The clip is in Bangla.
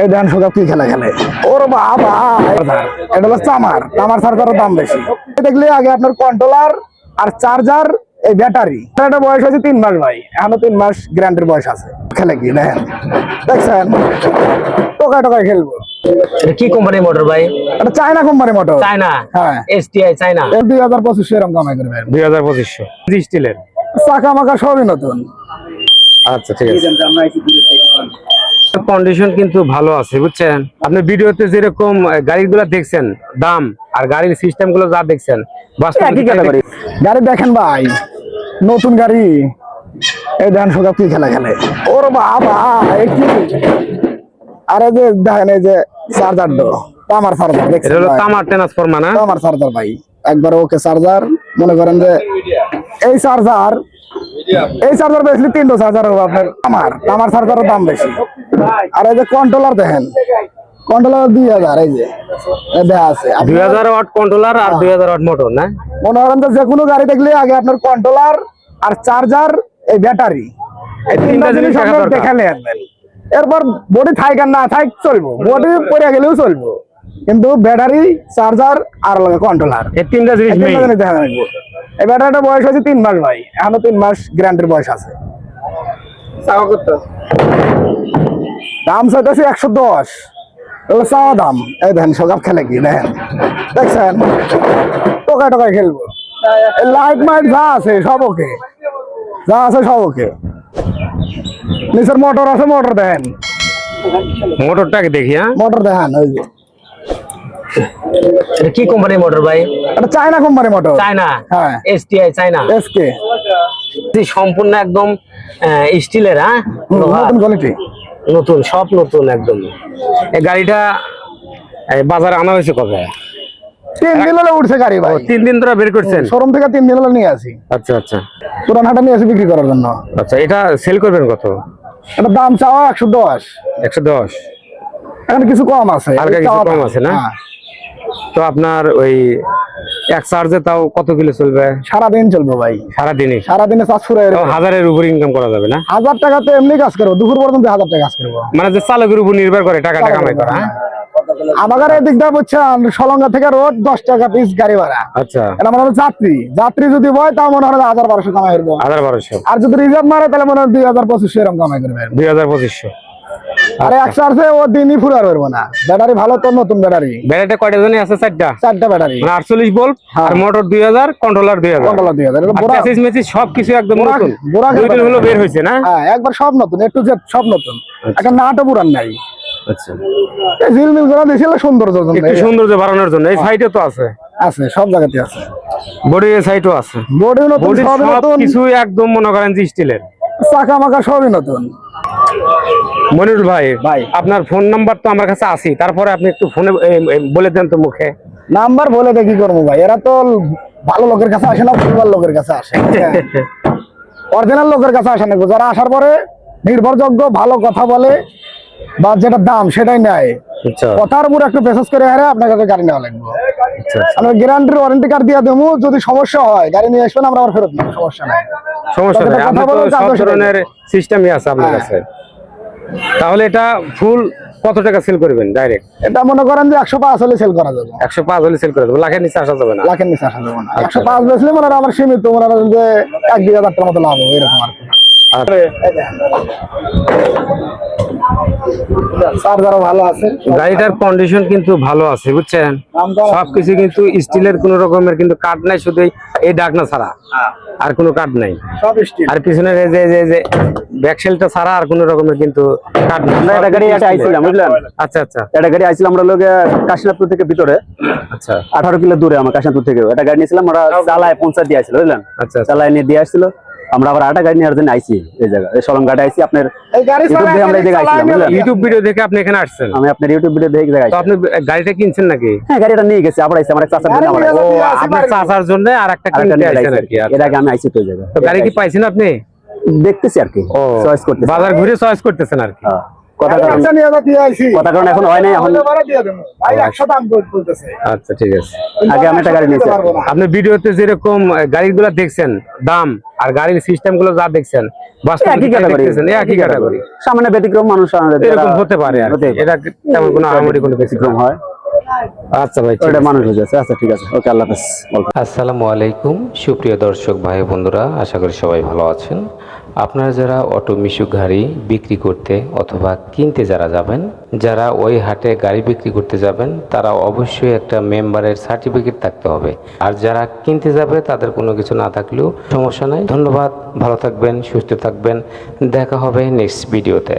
এই ধান সুগা কি খেলা খেলে ওর বাবা। এটা হলো চামার চার্জারের দাম বেশি। দেখলে আগে আপনার কন্ট্রোলার আর চার্জার এই ব্যাটারি। এটা বয়স হয়েছে 3 মাস ভাই, এখনো 3 মাস গ্যারান্টির বয়স আছে। খেলে কি দেখেন, দেখছেন টোকায় টোকায় খেলবো। এটা কি কোম্পানির মোটর ভাই? এটা চায়না কোম্পানি মোটর। চায়না? হ্যাঁ, এসটিআই চায়না। 2025 এরকম কামাই করবে। 2500 স্টিলের চাকা মাকা সবই নতুন। আচ্ছা ঠিক আছে। কন্ডিশন কিন্তু ভালো আছে বুঝছেন। আপনি ভিডিওতে যেরকম গাড়িগুলো দেখছেন দাম আর গাড়ির সিস্টেম গুলো যা দেখছেন বাস্তবে গাড়ি দেখেন ভাই, নতুন গাড়ি। এই ধান সুগা কি খেলা খেলে ওর বাবা। আরে যে দেখেন এই যে চার্জার তামার চার্জার, এটা হলো তামার ট্রান্সফরমার না? তামার চার্জার ভাই, একবার ওকে চার্জার। মনে করেন যে এই চার্জার বেশি 3টা চার্জার হবে আপনার। তামার চার্জারের দাম বেশি। আর এই যে কন্ট্রোলার দেখেন, কন্ট্রোলার 2000। এই যে দেখা আছে 2000 ওয়াট কন্ট্রোলার আর 2000 ওয়াট মোটর না? মনে করেন যে কোনো গাড়ি দেখলে আগে আপনার কন্ট্রোলার আর চার্জার এই ব্যাটারি, এই 3টা জিনিস আপনার দেখালে আসবেন। এরপর বডি থাক আর না থাক চলবো, বডি পড়ে গেলেও চলবো, কিন্তু ব্যাটারি চার্জার আর কন্ট্রোলার এই 3টা জিনিস দেখা রাখবো। এই ব্যাটারিটা বয়স হয়েছে 3 মাস ভাই, এখনো 3 মাস গ্যারান্টির বয়স আছে। দাম চাইতেছি 110 চাওয়া দাম। এই দেখেন সকাল খেলে কি দেখেন, দেখছেন টোকায় টোকায় খেলবো। লাইট মাইট যা আছে সব ওকে, যা আছে সব ওকে। নিচের মোটর আছে, মোটর দেখেন, মোটরটাকে দেখি। হ্যাঁ মোটর দেখেন। ওই যে এটা কি কোম্পানির মোটর ভাই? এটা চায়না কোম্পানি মোটর। চায়না? হ্যাঁ, এসটিআই চায়না। এসকে সম্পূর্ণ একদম স্টিলের। হ্যাঁ, নতুন কোয়ালিটি, নতুন, সব নতুন একদম। এই গাড়িটা বাজারে আনা হয়েছে কবে? 3 দিন হলো উঠছে গাড়ি ভাই। 3 দিন ধরে বের করছেন? শোরুম থেকে 3 দিন হলো নিয়ে আসি। আচ্ছা আচ্ছা, পুরান হাটে নিয়ে আসি বিক্রি করার জন্য। আচ্ছা, এটা সেল করবেন কত? এটা দাম চাওয়া 110। 110? এখন কিছু কম আছে, হালকা কিছু কম আছে না? হ্যাঁ। তো আপনার ওই এক চার্জে তাও কত কিলো চলবে? সারাদিন চলবে ভাই, সারাদিনই? সারাদিনে চার্জ ফুরাই। 1000-এর উপর ইনকাম করা যাবে না? 1000 টাকা তো এমনি কাজ করবো, দুপুর পর্যন্ত 1000 টাকা কাজ করবো। মানে যে চালকের উপর নির্ভর করে টাকাটা কামাই করা। হ্যাঁ, আমাদের এই দিকটা বুঝছেন, সলঙ্গা থেকে রোড 10 টাকা পিস গাড়ি ভাড়া। আচ্ছা, এটা মনে হয় যাত্রী যদি হয় তাও মনে হয় 1200 কামাই করবো। 1200? আর যদি রিজার্ভ মারে তাহলে মনে হয় 2025 এরকম কামাই করবে। 2500? আরে এক চার্জে ও দিনই ফুরা করবো না। ব্যাটারি ভালো তো, নতুন ব্যাটারি। ব্যাটারিটা কয়টা জানি আছে? 4টা ব্যাটারি, মানে 48 ভোল্ট। আর motor 2000, controller 2000। Controller 2000। Message message সবকিছু একদম নতুন। দুই দিন হলো বের হইছে না? হ্যাঁ, একবার সব নতুন, একটু জেড সব নতুন। একটা নাটও পুরান নাই। আচ্ছা, এই ঝিলমিল করে দিছিল সৌন্দর্য জন্য, একটু সৌন্দর্য বাড়ানোর জন্য। এই সাইডে তো আছে, আছে সব জায়গাতে আছে। বডি এই সাইডও আছে, বডিও নতুন, সব নতুন, কিছু একদম মনে করেন যে স্টিলের। চাকা মাকা সবই নতুন। মনিরুল ভাই, আপনার ফোন নাম্বার তো আমার কাছে আছে, তারপরে আপনি একটু ফোনে বলে দেন তো মুখে। নাম্বার বলে দে কি করবো ভাই, এরা তো ভালো লোকের কাছে আসে না, ফুটবল লোকের কাছে আসে। অরিজিনাল লোকের কাছে আসে না, যারা আসার পরে নির্ভরযোগ্য ভালো কথা বলে বা যেটা দাম সেটাই নেয়। কথার উপর একটু মেসেজ করে হারে আপনার কাছে গাড়ি নেওয়া লাগবে। আমরা গ্যারান্টির ওয়ারেন্টি কার্ড দিয়ে দেবো, যদি সমস্যা হয় গাড়ি নিয়ে আসবেন, আমরা আবার ফেরত নেব, সমস্যা নাই। সমস্যা নাই, আপনি তো সব ধরনের সিস্টেমই আছে আপনার কাছে। তাহলে এটা ফুল কত টাকা সেল করবেন ডাইরেক্ট? এটা মনে করেন যে 105 হলে সেল করা যাবে। 105 হলে সেল করে দেবো, লাখের নিচে আসা যাবে না? লাখের নিচে আসা যাবে না। 105 বেচলে মনে হয় আমার সীমিত, মনে করেন যে 1-2 হাজার টাকার মতো লাভ হবে এরকম আর কি। চার্জারও ভালো আছে, গাড়িটার কন্ডিশন কিন্তু ভালো আছে বুঝছেন। সবকিছু কিন্তু স্টিলের, কোন রকমের কিন্তু কাট নাই, শুধু এই ডাকনা ছাড়া আর কোনো কাট নাই। সব স্টিল। আর পিছনের এই যে ব্যাকশেলটা ছাড়া আর কোনো রকমের কিন্তু কাট নাই। আমরা এটা গাড়ি আইছিলাম বুঝলেন। আচ্ছা আচ্ছা, এটা গাড়ি আইছিলাম আমরা লোকে কাশীনাথপুর থেকে ভিতরে। আচ্ছা, 18 কিলো দূরে আমার কাশীনাথপুর থেকে। এটা গাড়ি নিয়েছিলাম, আমরা চালায় পৌঁছা দিয়ে আসছিল বুঝলেন। আচ্ছা, চালায় নিয়ে দিয়ে আসছিল। আমরা আবার আটা গাড়ি নেওয়ার জন্য আইছি এই জায়গা, এই সলঙ্গাটা আইছি। আপনার আমরা এই জায়গায় আইছিলাম বুঝলেন। ইউটিউব ভিডিও দেখে আপনি এখানে আসছেন? আমি আপনার ইউটিউব ভিডিও দেখে জায়গায়। তো আপনি গাড়িটা কিনছেন নাকি? হ্যাঁ, গাড়িটা নিয়ে গেছি, আবার আইছি আমার চাচার জন্য। ও, আপনার চাচার জন্য আরেকটা কিনতে আইছেন আর কি? এর আগে আমি আইছি তো এই জায়গা। তো গাড়ি কি পাইছেন আপনি? দেখতেছি আর কি, চয়েস করতে, বাজার ঘুরে চয়েস করতেছেন আর কি। কথা কারণ একটা নিয়ে দিয়ে আইছি কথা কারণ এখন হয় নাই, এখন ভাড়া দিয়ে দেবো ভাই 100 দাম বলতেছে আচ্ছা ঠিক আছে। আগে আমি একটা গাড়ি নিয়েছি। পারবো না। আপনি ভিডিওতে যেরকম গাড়িগুলো দেখছেন দাম আর গাড়ির সিস্টেম গুলো যা দেখছেন বাস্তবে একই ক্যাটাগরি, একই ক্যাটাগরি। সামান্য ব্যতিক্রম মানুষ আমাদের এরকম হতে পারে আর কি। এটা তেমন কোনো আহামরি কোনো ব্যতিক্রম হয়, আচ্ছা ভাই ঠিক ওটা আছে। মানুষ হয়ে যাচ্ছে। আচ্ছা ঠিক আছে, ওকে, আল্লাহ হাফেজ। আসসালামু আলাইকুম সুপ্রিয় দর্শক ভাই বন্ধুরা, আশা করি সবাই ভালো আছেন। আপনারা যারা অটো মিশুক গাড়ি বিক্রি করতে অথবা কিনতে যারা যাবেন, যারা ওই হাটে গাড়ি বিক্রি করতে যাবেন, তারা অবশ্যই একটা মেম্বারের সার্টিফিকেট থাকতে হবে। আর যারা কিনতে যাবে তাদের কোনো কিছু না থাকলেও সমস্যা নাই। ধন্যবাদ, ভালো থাকবেন, সুস্থ থাকবেন, দেখা হবে নেক্সট ভিডিওতে।